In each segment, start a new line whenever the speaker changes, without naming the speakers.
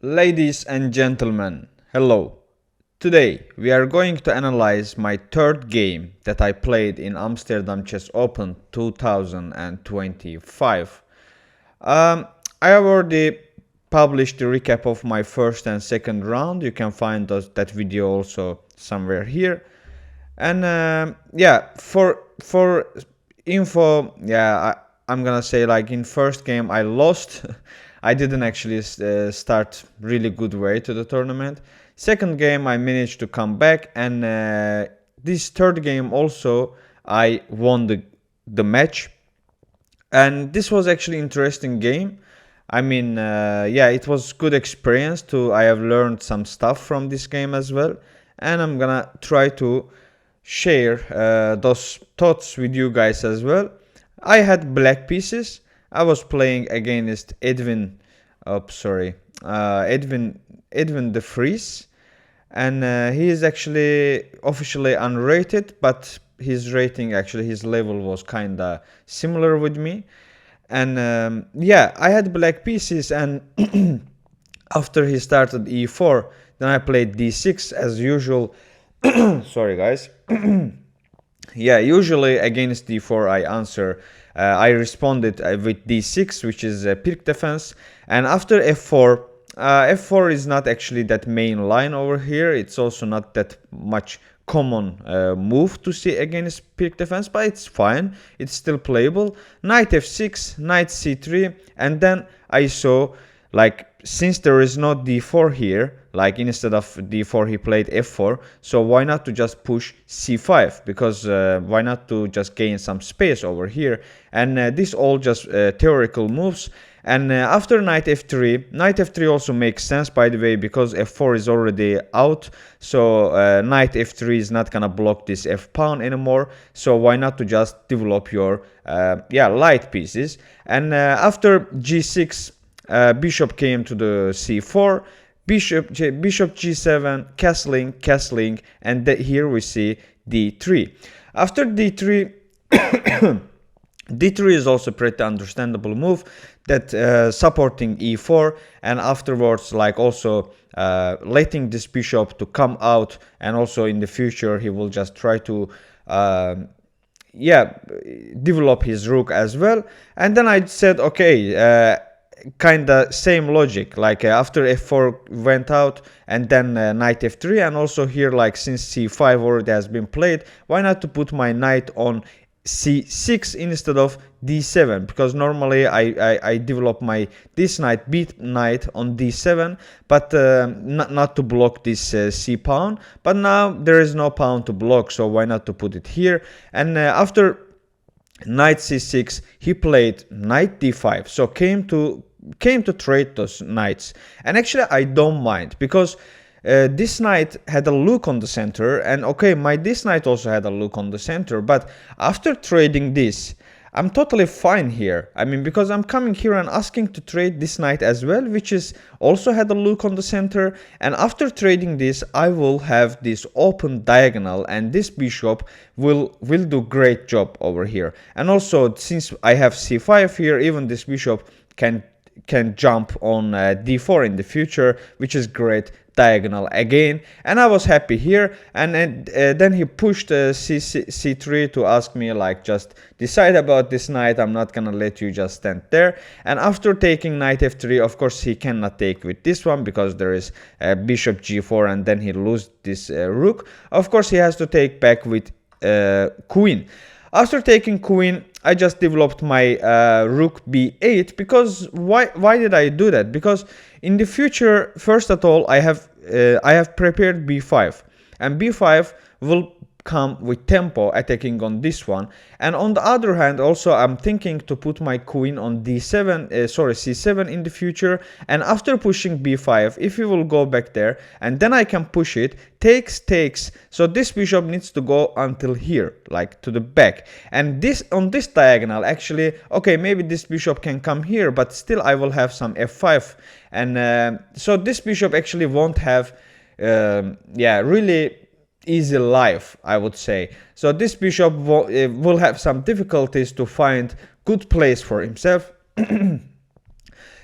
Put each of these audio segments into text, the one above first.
Ladies and gentlemen, hello. Today we are going to analyze my third game that I played in Amsterdam Chess Open 2025. Um, I have already published the recap of my first and second round. You can find that video also somewhere here. And for info, I'm gonna say like in first game I lost. I didn't actually start really good way to the tournament. Second game I managed to come back, and this third game also I won the match. And this was actually interesting game. I mean, it was good experience too. I have learned some stuff from this game as well, and I'm gonna try to share those thoughts with you guys as well. I had black pieces. I was playing against Edwin de Vries, and he is actually officially unrated, but his rating, actually his level, was kinda similar with me. And I had black pieces, and after he started e4, then I played d6 as usual. Sorry guys. Usually against d4 I responded with d6, which is Pirc Defense. And after f4, f4 is not actually that main line over here. It's also not that much common move to see against Pirc Defense, but it's fine. It's still playable. Knight f6, knight c3, and then I saw, like, since there is no d4 here, like instead of d4 he played f4, so why not to just push c5, because why not to just gain some space over here. And this all just theoretical moves. And after knight f3 also makes sense, by the way, because f4 is already out, so knight f3 is not gonna block this f pawn anymore, so why not to just develop your light pieces. And after g6, bishop came to the c4, bishop g7, castling, and here we see d3. After d3, d3 is also pretty understandable move, that supporting e4, and afterwards, like, also letting this bishop to come out, and also in the future he will just try to develop his rook as well. And then I said, okay, kinda same logic, like after f4 went out, and then knight f3, and also here, like, since c5 already has been played, why not to put my knight on c6 instead of d7, because normally I develop this knight, beat knight on d7, but not to block this c pawn. But now there is no pawn to block, so why not to put it here. And after knight c6 he played knight d5, so came to trade those knights. And actually I don't mind, because this knight had a look on the center, and okay, this knight also had a look on the center, but after trading this, I'm totally fine here. I mean, because I'm coming here and asking to trade this knight as well, which is also had a look on the center, and after trading this, I will have this open diagonal, and this bishop will do great job over here. And also, since I have c5 here, even this bishop can jump on d4 in the future, which is great diagonal again. And I was happy here. And then he pushed c3 to ask me, like, just decide about this knight, I'm not gonna let you just stand there. And after taking knight f3, of course he cannot take with this one, because there is bishop g4, and then he loses this rook. Of course he has to take back with queen. After taking queen, I just developed my rook b8, because why did I do that? Because in the future, first of all, I have prepared b5, and b5 will come with tempo attacking on this one. And on the other hand, also I'm thinking to put my queen on c7 in the future. And after pushing b5, if we will go back there, and then I can push it, takes, so this bishop needs to go until here, like to the back. And this on this diagonal, actually, okay, maybe this bishop can come here, but still I will have some f5. And so this bishop actually won't have really easy life, I would say. So this bishop will have some difficulties to find good place for himself.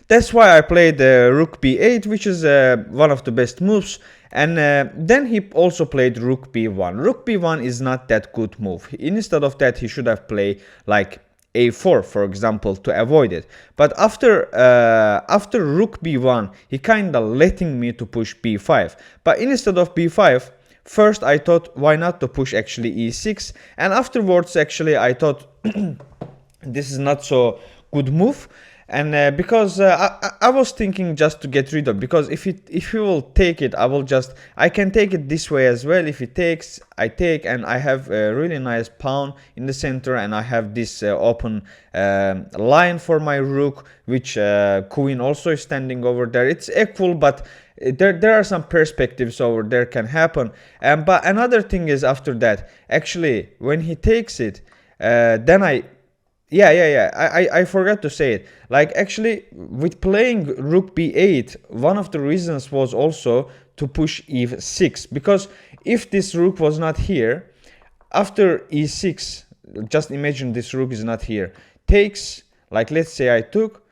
That's why I played rook b8, which is one of the best moves. And then he also played rook b1. Rook b1 is not that good move. Instead of that, he should have played like a4, for example, to avoid it. But after rook b1, he kind of letting me to push b5. But instead of b5, first I thought, why not to push actually e6, and afterwards actually I thought this is not so good move. And because I was thinking just to get rid of, because if he will take it, I can take it this way as well. If he takes, I take, and I have a really nice pawn in the center, and I have this open line for my rook, which queen also is standing over there. It's equal, but there are some perspectives over there can happen. But another thing is, after that, actually when he takes it, then I forgot to say it. Like, actually, with playing rook b8, one of the reasons was also to push e6, because if this rook was not here, after e6, just imagine this rook is not here, takes, like let's say I took,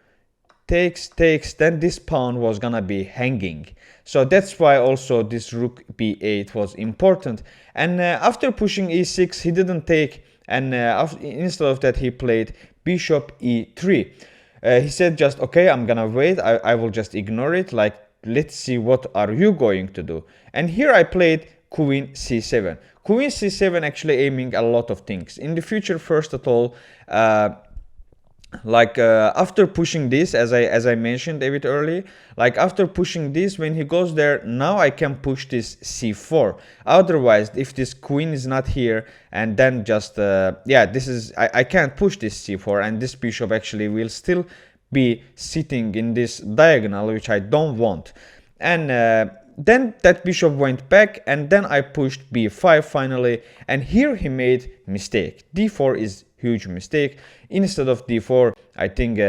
takes, then this pawn was gonna be hanging. So that's why also this rook b8 was important. And after pushing e6, he didn't take, and instead of that he played bishop e3. He said just, okay, I'm gonna wait, I will just ignore it, like let's see what are you going to do. And here I played queen c7. Queen c7 actually aiming a lot of things in the future. First of all, after pushing this, as I mentioned a bit early, like after pushing this, when he goes there, now I can push this c4. Otherwise, if this queen is not here, and then just this is, I can't push this c4, and this bishop actually will still be sitting in this diagonal, which I don't want. And then that bishop went back, and then I pushed b5 finally, and here he made mistake. d4 is huge mistake. Instead of d4, I think,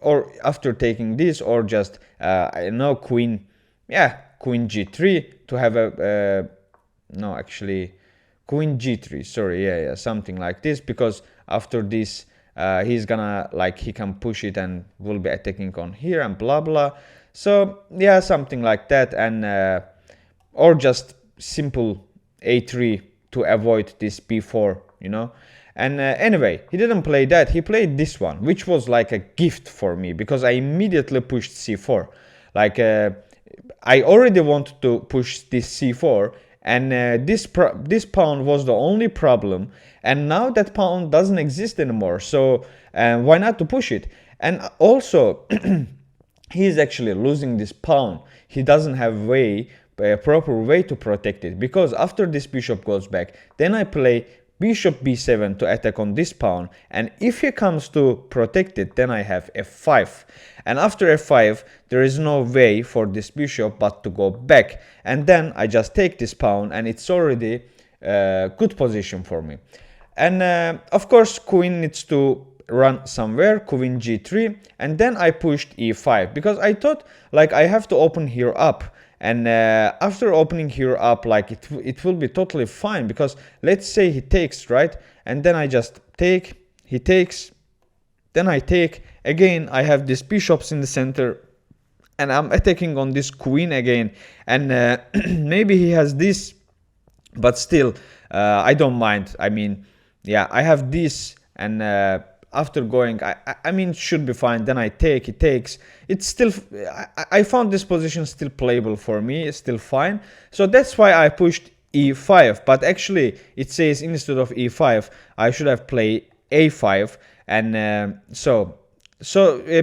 or after taking this, or just I don't know, queen g3 to have a no, actually queen g3, sorry, something like this, because after this he's gonna, like, he can push it and will be attacking on here and blah blah. So yeah, something like that. And or just simple a3 to avoid this b4, you know. And anyway, he didn't play that, he played this one, which was like a gift for me, because I immediately pushed c4. Like I already wanted to push this c4, and this pawn was the only problem, and now that pawn doesn't exist anymore, so why not to push it? And also he is actually losing this pawn. He doesn't have a proper way to protect it, because after this bishop goes back, then I play bishop b7 to attack on this pawn, and if he comes to protect it, then I have f5, and after f5 there is no way for this bishop but to go back, and then I just take this pawn, and it's already a good position for me. And of course queen needs to run somewhere, queen g3, and then I pushed e5, because I thought, like, I have to open here up. And after opening here up, like, it will be totally fine, because let's say he takes, right? And then I just take, he takes, then I take, again I have these bishops in the center, and I'm attacking on this queen again, and maybe he has this, but still I don't mind. I mean, yeah, I have this, and after going, I mean, it should be fine. Then I take, he takes. It's still, I found this position still playable for me. It's still fine. So that's why I pushed e5. But actually, it says instead of e5, I should have played a5. And so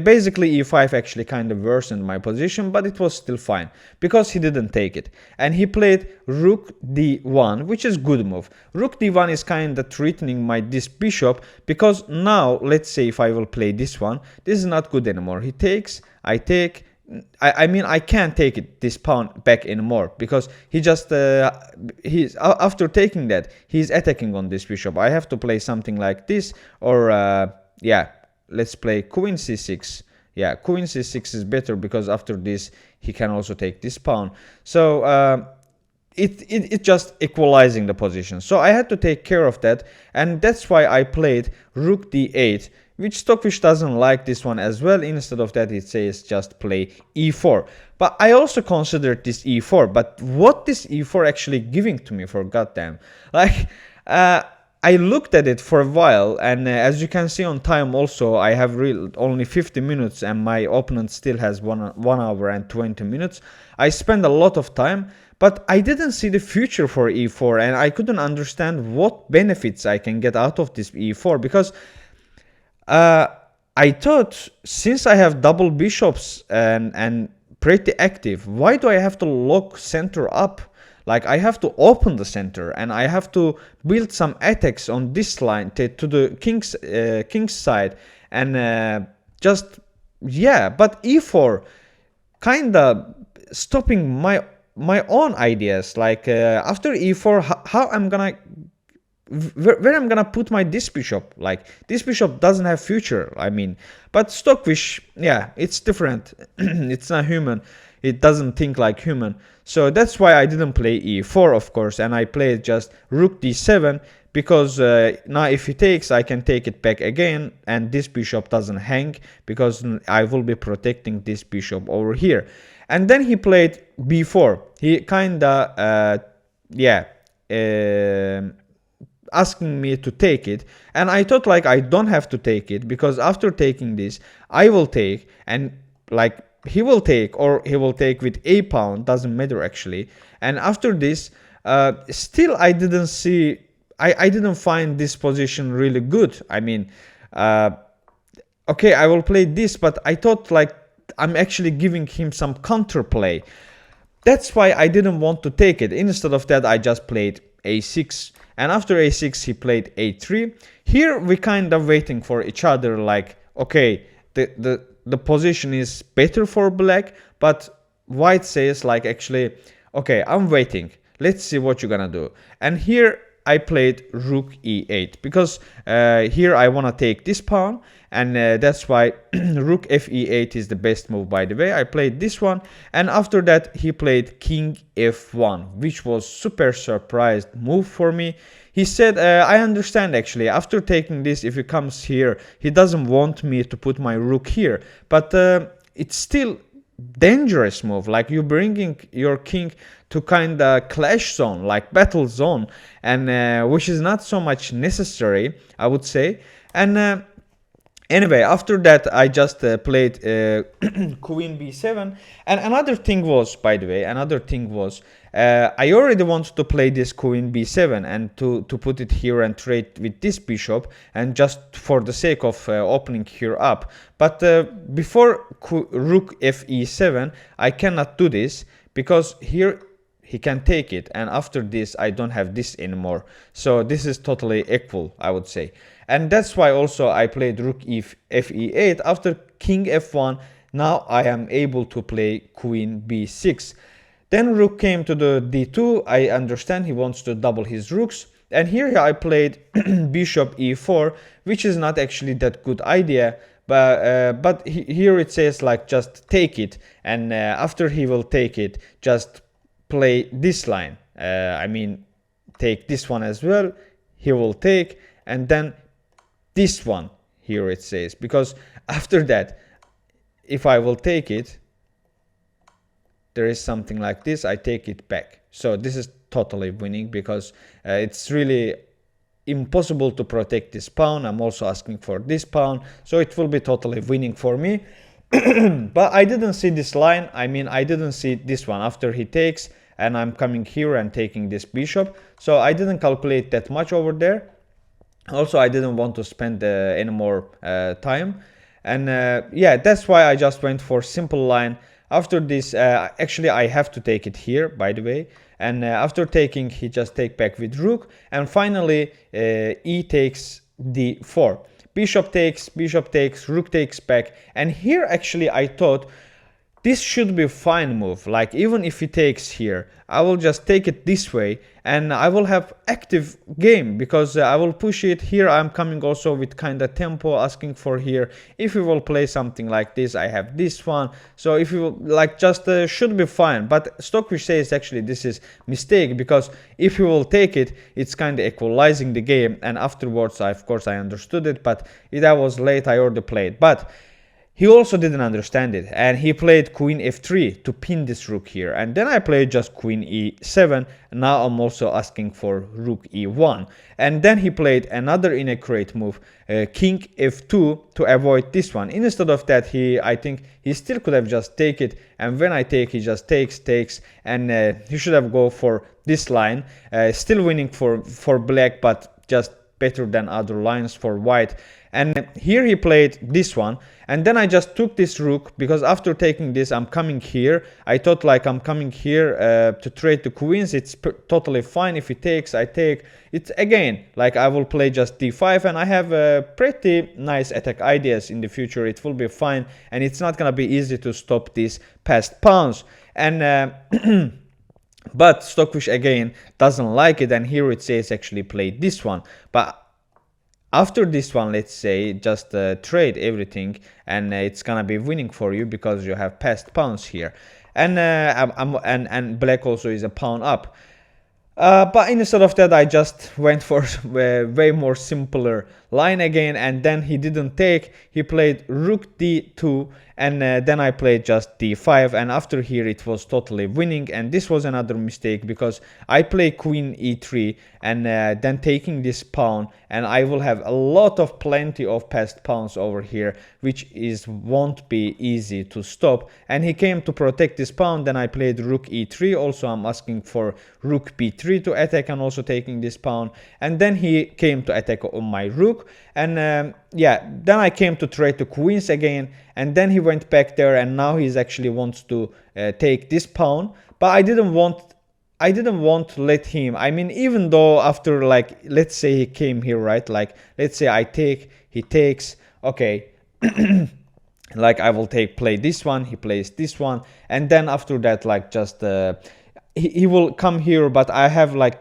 basically e5 actually kind of worsened my position, but it was still fine, because he didn't take it. And he played rook d1, which is good move. Rook d1 is kind of threatening this bishop, because now, let's say if I will play this one, this is not good anymore. He takes, I take, I mean, I can't take it, this pawn back anymore, because he just, he's after taking that, he's attacking on this bishop. I have to play something like this, or yeah, let's play queen c6. Yeah, queen c6 is better, because after this he can also take this pawn. So it just equalizing the position. So I had to take care of that, and that's why I played rook d8, which Stockfish doesn't like this one as well. Instead of that, it says just play e4. But I also considered this e4, but what this e4 actually giving to me, for goddamn? Like, I looked at it for a while, and as you can see on time also, I have only 50 minutes and my opponent still has 1 hour and 20 minutes. I spent a lot of time, but I didn't see the future for e4, and I couldn't understand what benefits I can get out of this e4, because I thought, since I have double bishops and pretty active, why do I have to lock center up? Like, I have to open the center, and I have to build some attacks on this line to the king's side, and just, yeah. But e4 kinda stopping my own ideas. Like, after e4, how I'm gonna, where I'm gonna put my this bishop? Like, this bishop doesn't have future, I mean. But Stockfish, yeah, it's different. It's not human. It doesn't think like human. So that's why I didn't play e4, of course, and I played just rook d7, because now if he takes, I can take it back again, and this bishop doesn't hang, because I will be protecting this bishop over here. And then he played b4. He kinda, yeah, asking me to take it, and I thought, like, I don't have to take it, because after taking this, I will take, and like, he will take, or he will take with a pawn, doesn't matter actually. And after this, still I didn't see, I didn't find this position really good. I mean, okay, I will play this, but I thought, like, I'm actually giving him some counterplay. That's why I didn't want to take it. Instead of that, I just played a6, and after a6 he played a3. Here we kind of waiting for each other, like, okay, the position is better for black, but white says, like, actually, okay, I'm waiting, let's see what you're gonna do. And here I played rook e8, because here I want to take this pawn, and that's why rook fe8 is the best move, by the way. I played this one, and after that he played king f1, which was super surprised move for me. He said, I understand actually, after taking this, if he comes here, he doesn't want me to put my rook here, but it's still dangerous move. Like, you're bringing your king to kind of clash zone, like battle zone, and which is not so much necessary, I would say. And anyway, after that I just played queen b7. And another thing was, by the way, I already wanted to play this queen b7 and to put it here and trade with this bishop, and just for the sake of opening here up. But before rook fe7, I cannot do this, because here he can take it, and after this I don't have this anymore. So this is totally equal, I would say. And that's why also I played rook fe8. After king f1, now I am able to play queen b6. Then rook came to the d2. I understand he wants to double his rooks. And here I played bishop e4, which is not actually that good idea. But here it says, like, just take it. And after he will take it, just play this line. I mean, take this one as well. He will take. And then this one, here it says. Because after that, if I will take it, there is something like this, I take it back. So this is totally winning, because it's really impossible to protect this pawn. I'm also asking for this pawn, so it will be totally winning for me. But I didn't see this line. I mean, I didn't see this one after he takes, and I'm coming here and taking this bishop. So I didn't calculate that much over there. Also, I didn't want to spend any more time. And yeah, that's why I just went for simple line. After this, actually I have to take it here, by the way. And after taking, he just take back with rook. And finally, e takes d4. Bishop takes, rook takes back. And here actually I thought this should be a fine move. Like even if he takes here, I will just take it this way and I will have active game, because I will push it here. I'm coming also with kind of tempo, asking for here. If you will play something like this, I have this one. So if you like, just should be fine. But Stockfish says actually this is mistake, because if you will take it, it's kind of equalizing the game. And afterwards, of course, I understood it, but that was late. I already played, but he also didn't understand it, and he played queen f3 to pin this rook here, and then I played just queen e7, and now I'm also asking for rook e1, and then he played another inaccurate move, king f2, to avoid this one. Instead of that, I think he still could have just take it, and when I take, he just takes, and he should have go for this line, still winning for black, but just better than other lines for white. And here he played this one, and then I just took this rook, because after taking this, I'm coming here. I thought like I'm coming here to trade the queens. It's totally fine. If he takes, I take. It's again like I will play just d5, and I have pretty nice attack ideas in the future. It will be fine, and it's not gonna be easy to stop these passed pawns. And but Stockfish again doesn't like it, and here it says actually play this one. But after this one, let's say just trade everything, and it's gonna be winning for you because you have passed pawns here, and and black also is a pawn up. But instead of that, I just went for a way more simpler line again, and then he didn't take. He played rook d2, and then I played just d5, and after here it was totally winning. And this was another mistake, because I play queen e3 and then taking this pawn, and I will have a lot of plenty of passed pawns over here, which won't be easy to stop. And he came to protect this pawn. Then I played rook e3. Also I'm asking for rook b3 to attack, and also taking this pawn, and then he came to attack on my rook. And yeah, then I came to trade the queens again, and then he went back there, and now he's actually wants to take this pawn. But I didn't want to let him. I mean, even though after, like, let's say he came here, right? Like, let's say I take, he takes, okay. Like I will play this one, he plays this one, and then after that, like, just he will come here, but I have like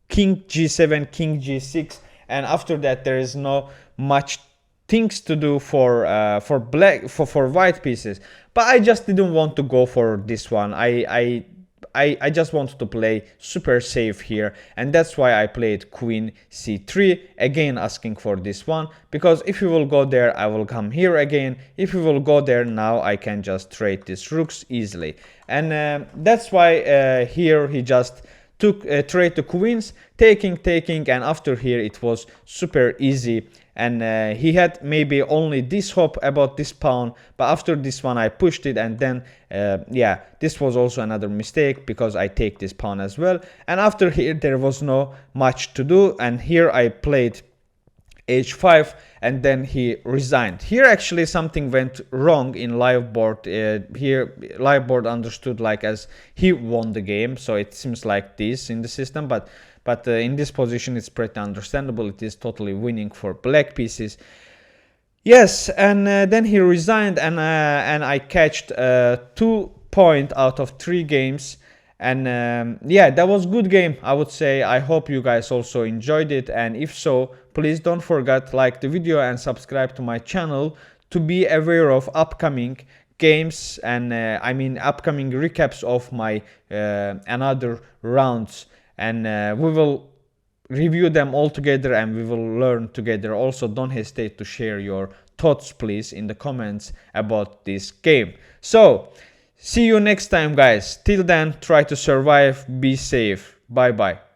king g7, king g6, and after that there is no much things to do for black, for white pieces. But I just didn't want to go for this one. I just wanted to play super safe here, and that's why I played queen c3, again asking for this one, because if you will go there, I will come here again. If you will go there, now I can just trade these rooks easily. And that's why here he just took trade the queens, taking, and after here it was super easy. And he had maybe only this hope about this pawn, but after this one I pushed it, and then yeah, this was also another mistake, because I take this pawn as well. And after here there was no much to do, and here I played h5, and then he resigned. Here actually something went wrong in live board. Here live board understood like as he won the game, so it seems like this in the system, but in this position it's pretty understandable. It is totally winning for black pieces. Yes, and then he resigned, and I catched 2 points out of 3 games. And yeah, that was good game, I would say. I hope you guys also enjoyed it, and if so, please don't forget like the video and subscribe to my channel to be aware of upcoming games, and I mean upcoming recaps of my another rounds, and we will review them all together, and we will learn together. Also, don't hesitate to share your thoughts please in the comments about this game. So see you next time guys. Till then, try to survive, be safe. Bye bye.